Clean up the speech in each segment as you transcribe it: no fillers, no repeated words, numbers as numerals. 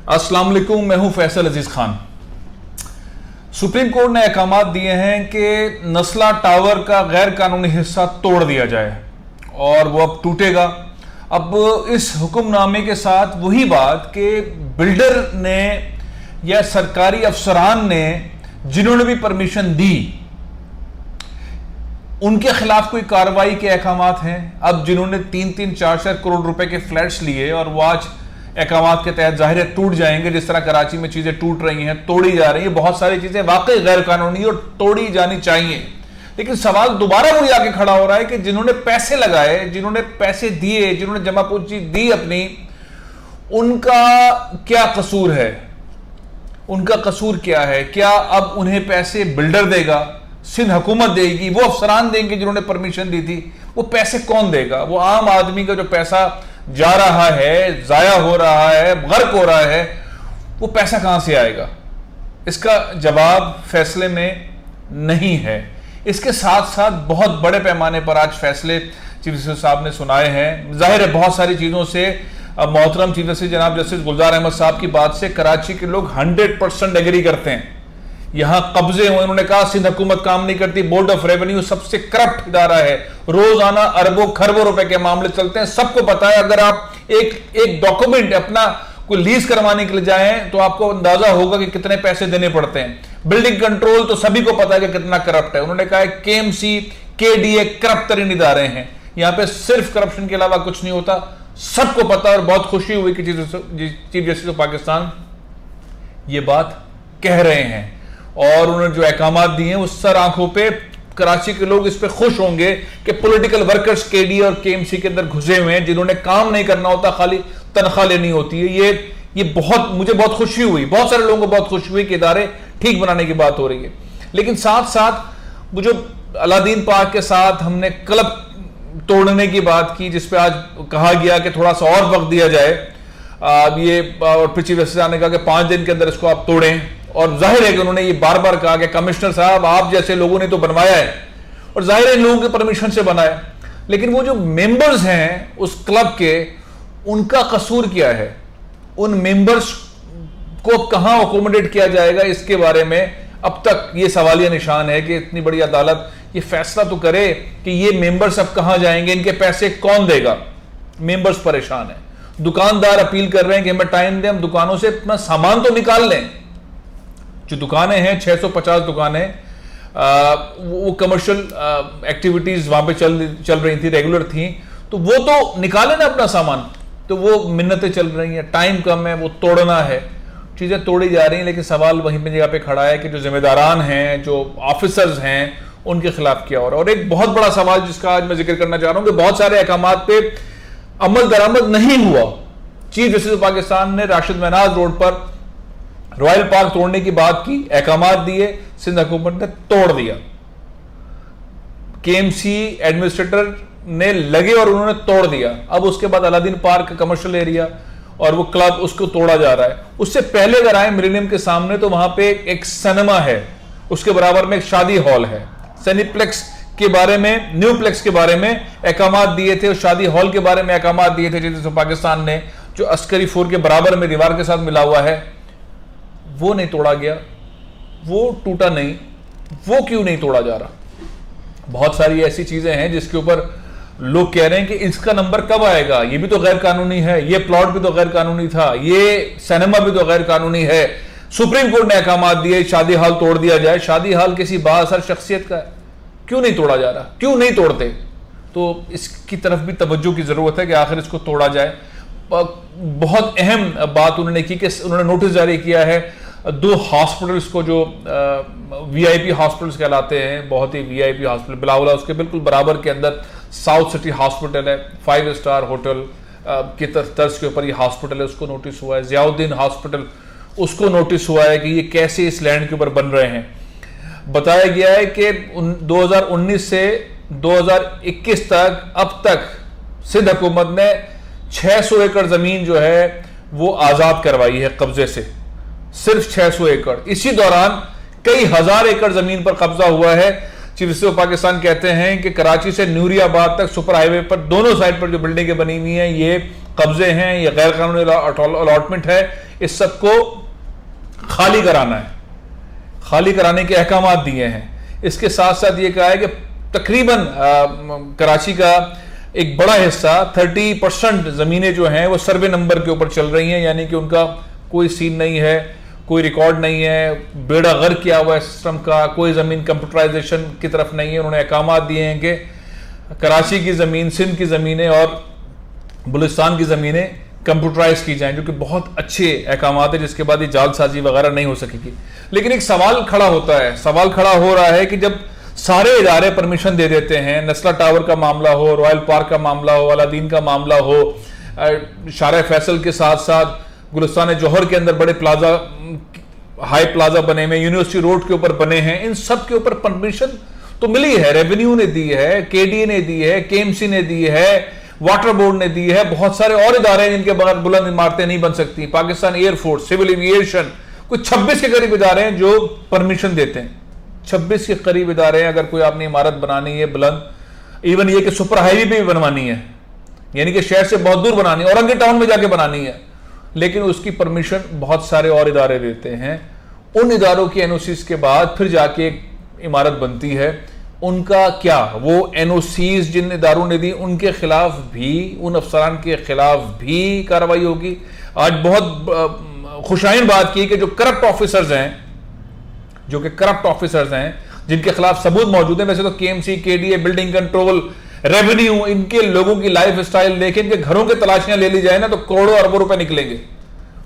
अस्सलाम वालेकुम, मैं हूं फैसल अजीज खान। सुप्रीम कोर्ट ने अहकामात दिए हैं कि नस्ला टावर का गैर कानूनी हिस्सा तोड़ दिया जाए और वो अब टूटेगा। अब इस हुक्मनामे के साथ वही बात कि बिल्डर ने या सरकारी अफसरान ने जिन्होंने भी परमिशन दी उनके खिलाफ कोई कार्रवाई के अहकामात हैं। अब जिन्होंने 3-4 करोड़ रुपए के फ्लैट्स लिए और वो आज अहकामात के तहत जाहिर है टूट जाएंगे, जिस तरह कराची में चीजें टूट रही हैं, तोड़ी जा रही हैं, बहुत सारी चीजें वाकई गैर कानूनी और तोड़ी जानी चाहिए। लेकिन सवाल दोबारा वही आके खड़ा हो रहा है कि जिन्होंने पैसे लगाए, जिन्होंने पैसे दिए, जिन्होंने जमा पूंजी दी अपनी, उनका क्या कसूर है? उनका कसूर क्या है? क्या अब उन्हें पैसे बिल्डर देगा, सिंध हुकूमत देगी, वो अफसरान देंगे जिन्होंने परमिशन दी थी? वो पैसे कौन देगा? वो आम आदमी का जो पैसा जा रहा है, जाया हो रहा है, गर्क हो रहा है, वो पैसा कहां से आएगा? इसका जवाब फैसले में नहीं है। इसके साथ साथ बहुत बड़े पैमाने पर आज फैसले चीफ जस्टिस साहब ने सुनाए हैं। जाहिर है बहुत सारी चीजों से मोहतरम चीफ जस्टिस जनाब जस्टिस गुलजार अहमद साहब की बात से कराची के लोग 100% एग्री करते हैं। यहां कब्जे हुए, उन्होंने कहा सिंध हुकूमत काम नहीं करती, बोर्ड ऑफ रेवेन्यू सबसे करप्ट इदारा है, रोजाना अरबों खरबों रुपए के मामले चलते हैं, सबको पता है। अगर आप एक डॉक्यूमेंट अपना कोई लीज करवाने के लिए जाएं तो आपको अंदाजा होगा कि कितने पैसे देने पड़ते हैं। बिल्डिंग कंट्रोल तो सभी को पता है कि कितना करप्ट है। उन्होंने कहा केएमसी, केडीए करप्ट तरीन इदारे हैं, यहां पे सिर्फ करप्शन के अलावा कुछ नहीं होता, सबको पता। और बहुत खुशी हुई कि चीफ जस्टिस ऑफ पाकिस्तान ये बात कह रहे हैं और उन्होंने जो अहकामात दिए हैं उस सर आंखों पे कराची के लोग इस पे खुश होंगे कि पॉलिटिकल वर्कर्स केडी और केएमसी के अंदर घुसे हुए हैं, जिन्होंने काम नहीं करना होता, खाली तनख्वाह लेनी होती है। ये मुझे बहुत खुशी हुई, बहुत सारे लोगों को बहुत खुशी हुई कि इदारे ठीक बनाने की बात हो रही है। लेकिन साथ साथ वो जो अलादीन पार्क के साथ हमने क्लब तोड़ने की बात की, जिसपे आज कहा गया कि थोड़ा सा और वक्त दिया जाए, ये और पिछली वजह ने कहा कि 5 दिन के अंदर इसको आप तोड़ें। और जाहिर है कि उन्होंने ये बार बार कहा कि कमिश्नर साहब आप जैसे लोगों ने तो बनवाया है, और जाहिर है इन लोगों के परमिशन से बनाया, लेकिन वो जो मेंबर्स हैं उस क्लब के, उनका कसूर क्या है? उन मेंबर्स को कहां अकोमोडेट किया जाएगा, इसके बारे में अब तक ये सवालिया निशान है कि इतनी बड़ी अदालत ये फैसला तो करे कि ये मेंबर्स अब कहां जाएंगे, इनके पैसे कौन देगा? मेंबर्स परेशान है, दुकानदार अपील कर रहे हैं कि हमें टाइम दें, हम दुकानों से अपना सामान तो निकाल लें। जो दुकानें हैं 650 दुकानें, वो कमर्शियल एक्टिविटीज वहां पे चल रही थी, रेगुलर थी, तो वो तो निकाले ना अपना सामान। तो वो मिन्नतें चल रही हैं, टाइम कम है, वो तोड़ना है, चीजें तोड़ी जा रही हैं। लेकिन सवाल वहीं पे जगह पे खड़ा है कि जो जिम्मेदारान हैं, जो ऑफिसर्स हैं, उनके खिलाफ क्या हो रहा है। और एक बहुत बड़ा सवाल जिसका आज मैं जिक्र करना चाह रहा हूं कि बहुत सारे अहकामात पे अमल दरामद नहीं हुआ। चीफ जस्टिस ऑफ पाकिस्तान ने राशिद महनाज रोड पर रॉयल पार्क तोड़ने की बात की, अहकामात दिए, सिंध हुकूमत ने तोड़ दिया। केएमसी एडमिनिस्ट्रेटर ने लगे और उन्होंने तोड़ दिया। अब उसके बाद अलादीन पार्क कमर्शियल एरिया और वो क्लब, उसको तोड़ा जा रहा है। उससे पहले अगर आए मिलेनियम के सामने तो वहां पे एक सिनेमा है, उसके बराबर में एक शादी हॉल है। सिनेप्लेक्स के बारे में, न्यूप्लेक्स के बारे में अहकामात दिए थे, और शादी हॉल के बारे में अहकामात दिए थे जिससे पाकिस्तान ने, जो अस्करी फोर के बराबर में दीवार के साथ मिला हुआ है, वो नहीं तोड़ा गया, वो टूटा नहीं। वो क्यों नहीं तोड़ा जा रहा? बहुत सारी ऐसी चीजें हैं जिसके ऊपर लोग कह रहे हैं कि इसका नंबर कब आएगा, ये भी तो गैर कानूनी है, ये प्लॉट भी तो गैर कानूनी था, ये सिनेमा भी तो गैर कानूनी है। सुप्रीम कोर्ट ने अहकामात दिए शादी हॉल तोड़ दिया जाए। शादी हॉल किसी बाअसर शख्सियत का है, क्यों नहीं तोड़ा जा रहा? क्यों नहीं तोड़ते? तो इसकी तरफ भी तवज्जो की जरूरत है कि आखिर इसको तोड़ा जाए। बहुत अहम बात उन्होंने की कि उन्होंने नोटिस जारी किया है 2 हॉस्पिटल्स को, जो वीआईपी हॉस्पिटल्स कहलाते हैं, बहुत ही वीआईपी हॉस्पिटल, बिलावला उसके बिल्कुल बराबर के अंदर साउथ सिटी हॉस्पिटल है, 5 स्टार होटल की तर्ज के ऊपर ये हॉस्पिटल है, उसको नोटिस हुआ है। जियाउद्दीन हॉस्पिटल, उसको नोटिस हुआ है कि ये कैसे इस लैंड के ऊपर बन रहे हैं। बताया गया है कि 2019 से 2021 तक अब तक सिंध हुकूमत ने 600 एकड़ जमीन जो है वो आजाद करवाई है कब्जे से, सिर्फ 600 एकड़। इसी दौरान कई हजार एकड़ जमीन पर कब्जा हुआ है। चीफ जस्टिस ऑफ पाकिस्तान कहते हैं कि कराची से नूरियाबाद तक सुपर हाईवे पर दोनों साइड पर जो बिल्डिंगें बनी हुई हैं ये कब्जे हैं, ये गैर कानूनी अलॉटमेंट है, इस सबको खाली कराना है, खाली कराने के अहकाम दिए हैं। इसके साथ साथ ये कहा है कि तकरीबन कराची का एक बड़ा हिस्सा 30% ज़मीनें जो हैं वो सर्वे नंबर के ऊपर चल रही हैं, यानी कि उनका कोई सीन नहीं है, कोई रिकॉर्ड नहीं है, बेड़ा गर्क किया हुआ है सिस्टम का, कोई ज़मीन कंप्यूटराइजेशन की तरफ नहीं है। उन्होंने अहकाम दिए हैं कि कराची की ज़मीन, सिंध की ज़मीनें और बलूचिस्तान की ज़मीनें कंप्यूटराइज की जाएं, जो कि बहुत अच्छे अहकाम है, जिसके बाद ये जालसाजी वगैरह नहीं हो सकेगी। लेकिन एक सवाल खड़ा होता है, सवाल खड़ा हो रहा है कि जब सारे इदारे परमिशन दे देते हैं, नस्ला टावर का मामला हो, रॉयल पार्क का मामला हो, अलादीन का मामला हो, शारा फैसल के साथ साथ गुलिस्तान जौहर के अंदर बड़े प्लाजा, हाई प्लाजा बने हुए, यूनिवर्सिटी रोड के ऊपर बने हैं, इन सब के ऊपर परमिशन तो मिली है, रेवेन्यू ने दी है, केडीए ने दी है, केएमसी ने दी है, वाटर बोर्ड ने दी है, बहुत सारे और इदारे हैं जिनके बगैर बुलंद इमारतें नहीं बन सकती, पाकिस्तान एयरफोर्स, सिविल एविएशन, कुछ 26 के करीब इदारे हैं जो परमिशन देते हैं। 26 के करीब इदारे हैं। अगर कोई आपने इमारत बनानी है बुलंद, इवन ये कि सुपर हाईवे भी बनवानी है, यानी कि शहर से बहुत दूर बनानी है, औरंगी टाउन में जाके बनानी है, लेकिन उसकी परमिशन बहुत सारे और इदारे देते हैं। उन इदारों की एनओसीज के बाद फिर जाके एक इमारत बनती है। उनका क्या, वो एनओसीज जिन इदारों ने दी उनके खिलाफ भी, उन अफसरान के खिलाफ भी कार्रवाई होगी। आज बहुत खुशाइन बात की कि जो करप्ट ऑफिसर्स हैं, जिनके खिलाफ सबूत मौजूद है, वैसे तो KMC, KDA, building control, revenue, इनके लोगों की लाइफ स्टाइल देखें, इनके घरों के तलाशियां ले ली जाए ना तो करोड़ों अरबों रुपए निकलेंगे।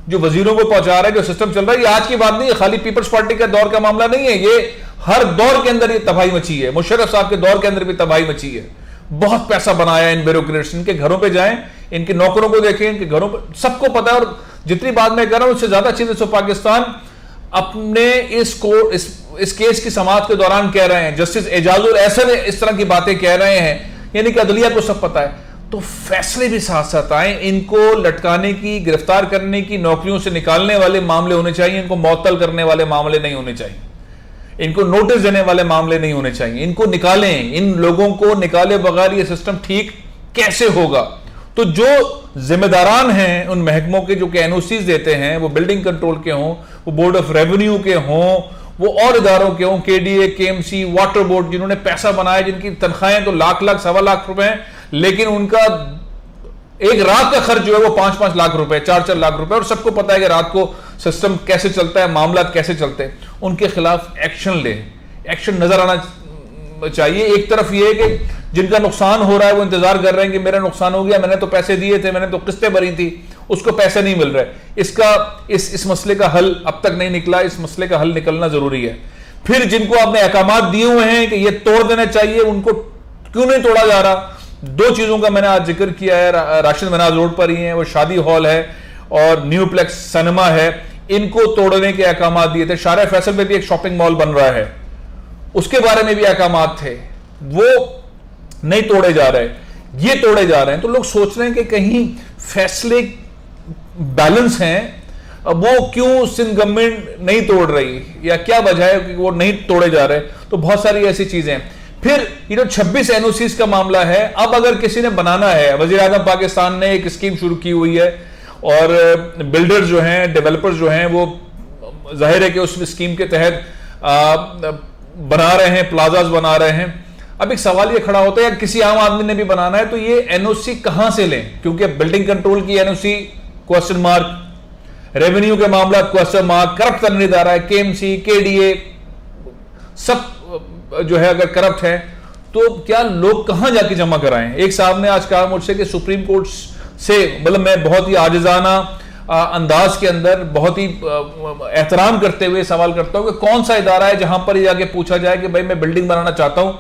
जो वजीरों को पहुंचा रहे हैं, जो सिस्टम चल रहा है, ये आज की बात नहीं है, खाली पीपल्स पार्टी का दौर का मामला नहीं है, ये हर दौर के अंदर ये तबाही मची है। मुशर्रफ साहब के दौर के अंदर भी तबाही मची है। बहुत पैसा बनाया इन ब्यूरोक्रेट्स, इनके घरों पे जाएं, इनके नौकरों को देखें, इनके घरों पर सबको पता है। और जितनी बात मैं कह रहा हूं उससे ज्यादा चीजें तो पाकिस्तान अपने इस केस की समाअत के दौरान कह रहे हैं। जस्टिस एजाजुल एहसन इस तरह की बातें कह रहे हैं, यानी कि अदलिया को सब पता है। तो फैसले भी साथ साथ आए, इनको लटकाने की, गिरफ्तार करने की, नौकरियों से निकालने वाले मामले होने चाहिए, इनको मुअत्तल करने वाले मामले नहीं होने चाहिए, इनको नोटिस देने वाले मामले नहीं होने चाहिए। इनको निकालें, इन लोगों को निकाले बगैर ये सिस्टम ठीक कैसे होगा? तो जो जिम्मेदारान हैं उन महकमों के जो कि एनओसीज देते हैं, वो बिल्डिंग कंट्रोल के हों, वो बोर्ड ऑफ रेवेन्यू के हों, वो और इदारों के हों, केडीए, केएमसी, वाटर बोर्ड, जिन्होंने पैसा बनाया, जिनकी तनख्वाहें तो लाख लाख, 1.25 लाख रुपए हैं, लेकिन उनका एक रात का खर्च जो है वो 5-5 लाख रुपए, 4-4 लाख रुपए, और सबको पता है कि रात को सिस्टम कैसे चलता है, मामला कैसे चलते हैं। उनके खिलाफ एक्शन ले, एक्शन नजर आना चाहिए। एक तरफ ये है कि जिनका नुकसान हो रहा है वो इंतजार कर रहे हैं कि मेरा नुकसान हो गया, मैंने तो पैसे दिए थे, मैंने तो किस्तें भरी थी, उसको पैसे नहीं मिल रहे। इस मसले का हल अब तक नहीं निकला, इस मसले का हल निकलना जरूरी है। फिर जिनको आपने अहकाम दिए हुए हैं कि ये तोड़ देना चाहिए, उनको क्यों नहीं तोड़ा जा रहा? 2 चीजों का मैंने आज जिक्र किया है। राशिद मनाज रोड पर ही है, वो शादी हॉल है और न्यूप्लेक्स सिनेमा है, इनको तोड़ने के अहकाम दिए थे। शारा फैसल में भी एक शॉपिंग मॉल बन रहा है, उसके बारे में भी अहकाम थे, वो नहीं तोड़े जा रहे, ये तोड़े जा रहे हैं। तो लोग सोच रहे हैं कि कहीं फैसले बैलेंस हैं, अब वो क्यों सिंध गवर्नमेंट नहीं तोड़ रही, या क्या वजह है कि वो नहीं तोड़े जा रहे? तो बहुत सारी ऐसी चीजें हैं। फिर ये जो 26 एनओसीज का मामला है, अब अगर किसी ने बनाना है, वजीर आज़म पाकिस्तान ने एक स्कीम शुरू की हुई है और बिल्डर्स जो हैं, डेवलपर्स जो हैं, वो जाहिर है कि उस स्कीम के तहत बना रहे हैं, प्लाजाज बना रहे हैं। अब एक सवाल ये खड़ा होता है, या किसी आम आदमी ने भी बनाना है तो ये एनओसी कहां से लें? क्योंकि बिल्डिंग कंट्रोल की एनओसी क्वेश्चन मार्क, रेवेन्यू के मामला क्वेश्चन मार्क, करप्ट करने जा रहा है, केएमसी, केडीए सब जो है अगर करप्ट है तो क्या लोग कहां जाके जमा कराएं? एक साहब ने आज कहा मुझसे कि सुप्रीम कोर्ट से, मतलब मैं बहुत ही आजिजाना अंदाज के अंदर बहुत ही एहतराम करते हुए सवाल करता हूं कि कौन सा इदारा है जहां पर जाके पूछा जाए कि भाई मैं बिल्डिंग बनाना चाहता हूं,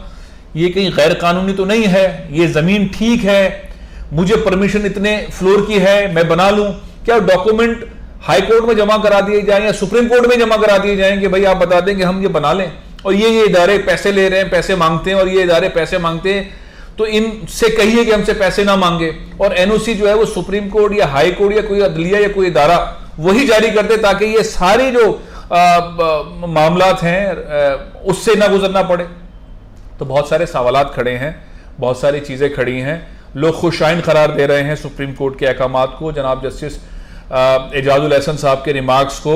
ये कहीं गैर कानूनी तो नहीं है, ये जमीन ठीक है, मुझे परमिशन इतने फ्लोर की है, मैं बना लूं? क्या डॉक्यूमेंट हाई कोर्ट में जमा करा दिए जाएं या सुप्रीम कोर्ट में जमा करा दिए जाएं कि भाई आप बता दें कि हम ये बना लें, और ये इदारे पैसे ले रहे हैं, पैसे मांगते हैं, और ये इदारे पैसे मांगते हैं, तो इनसे कहिए कि हमसे पैसे ना मांगे। और एनओसी जो है वो सुप्रीम कोर्ट या हाई कोर्ट या कोई अदलिया या कोई इदारा वही जारी करते, ताकि ये सारी जो मामलात हैं उससे ना गुजरना पड़े। तो बहुत सारे सवालात खड़े हैं, बहुत सारी चीज़ें खड़ी हैं। लोग खुशाइन करार दे रहे हैं सुप्रीम कोर्ट के अहकामात को। जनाब जस्टिस एजाजुल एहसन साहब के रिमार्क्स को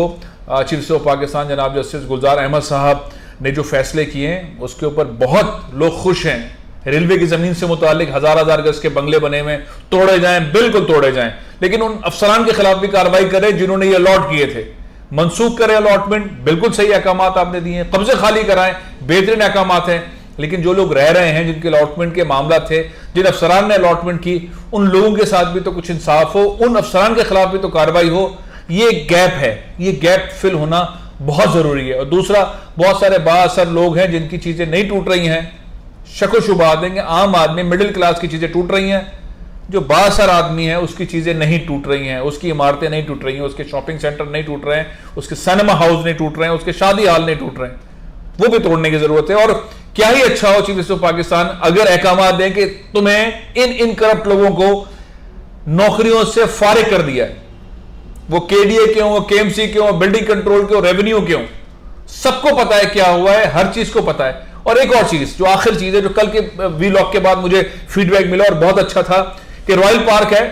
चीफ जस्टिस ऑफ पाकिस्तान जनाब जस्टिस गुलजार अहमद साहब ने जो फैसले किए हैं उसके ऊपर बहुत लोग खुश हैं। रेलवे की जमीन से मुतालिक हजार गज के बंगले बने हुए तोड़े जाएं, बिल्कुल तोड़े जाएं, लेकिन उन अफसरान के खिलाफ भी कार्रवाई करें जिन्होंने ये अलॉट किए थे। मनसूख करें अलॉटमेंट, बिल्कुल सही अहकाम आपने दिए हैं, कब्जे खाली कराएं, बेहतरीन अहकाम हैं, लेकिन जो लोग रह रहे हैं जिनके अलॉटमेंट के मामला थे, जिन अफसरान ने अलॉटमेंट की, उन लोगों के साथ भी तो कुछ इंसाफ हो, उन अफसरान के खिलाफ भी तो कार्रवाई हो। ये गैप है, ये गैप फिल होना बहुत जरूरी है। और दूसरा, बहुत सारे बाअसर लोग हैं जिनकी चीजें नहीं टूट रही हैं, शको शुबा देंगे, आम आदमी मिडिल क्लास की चीजें टूट रही हैं, जो बाअसर आदमी है उसकी चीजें नहीं टूट रही हैं, उसकी इमारतें नहीं टूट रही हैं, उसके शॉपिंग सेंटर नहीं टूट रहे हैं, उसके सिनेमा हाउस नहीं टूट रहे हैं, उसके शादी हाल नहीं टूट रहे हैं, वो भी तोड़ने की जरूरत है। और क्या ही अच्छा हो चीफ जस्टिस ऑफ पाकिस्तान अगर अहकाम दें कि तुम्हें इन करप्ट लोगों को नौकरियों से फारिग कर दिया है, वो केडीए क्यों, वो केएमसी क्यों, बिल्डिंग कंट्रोल क्यों, रेवेन्यू क्यों, सबको पता है क्या हुआ है, हर चीज को पता है। और एक और चीज, जो आखिर चीज है, जो कल के वीलॉग के बाद मुझे फीडबैक मिला और बहुत अच्छा था, कि रॉयल पार्क है,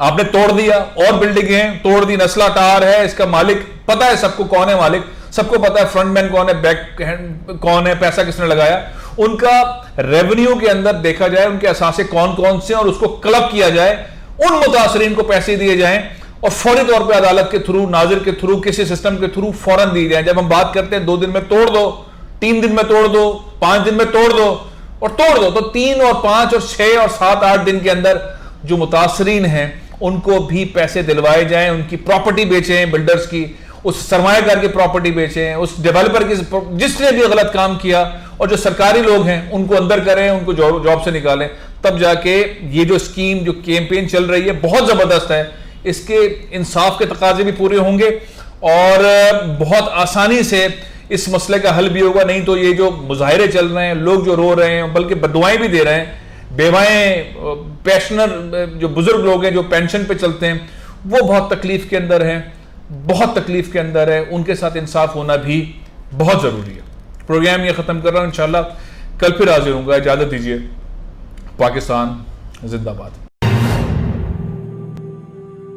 आपने तोड़ दिया, और बिल्डिंगें तोड़ दी, नस्ला टार है, इसका मालिक पता है सबको, कौन है मालिक, सबको पता है, फ्रंटमैन कौन है, बैक हैंड कौन है, पैसा किसने लगाया, उनका रेवेन्यू के अंदर देखा जाए, उनके असासे कौन कौन से, और उसको क्लब किया जाए, उन मुतासरीन को पैसे दिए जाएं और फौरी तौर पर अदालत के थ्रू, नाजिर के थ्रू, किसी सिस्टम के थ्रू फौरन दी जाए। जब हम बात करते हैं 2 दिन में तोड़ दो, 3 दिन में तोड़ दो, 5 दिन में तोड़ दो, और तोड़ दो, तो 3 और 5 और 6 और 7 8 दिन के अंदर जो मुतासरीन हैं उनको भी पैसे दिलवाए जाएं, उनकी प्रॉपर्टी बेचें, बिल्डर्स की, उस सरमायाकार की प्रॉपर्टी बेचें, उस डेवलपर की, जिसने भी गलत काम किया, और जो सरकारी लोग हैं उनको अंदर करें, उनको जॉब से निकालें। तब जाके ये जो स्कीम, जो कैंपेन चल रही है, बहुत जबरदस्त है, इसके इंसाफ के तकाजे भी पूरे होंगे और बहुत आसानी से इस मसले का हल भी होगा। नहीं तो ये जो मुजाहिरे चल रहे हैं, लोग जो रो रहे हैं, बल्कि बददुआएं भी दे रहे हैं, बेवाएं, पेंशनर जो बुजुर्ग लोग हैं जो पेंशन पे चलते हैं, वो बहुत तकलीफ के अंदर हैं, बहुत तकलीफ के अंदर है, उनके साथ इंसाफ होना भी बहुत जरूरी है। प्रोग्राम ये खत्म कर रहा हूं, इंशाल्लाह कल फिर हाजिर होऊंगा। इजाजत दीजिए। पाकिस्तान जिंदाबाद।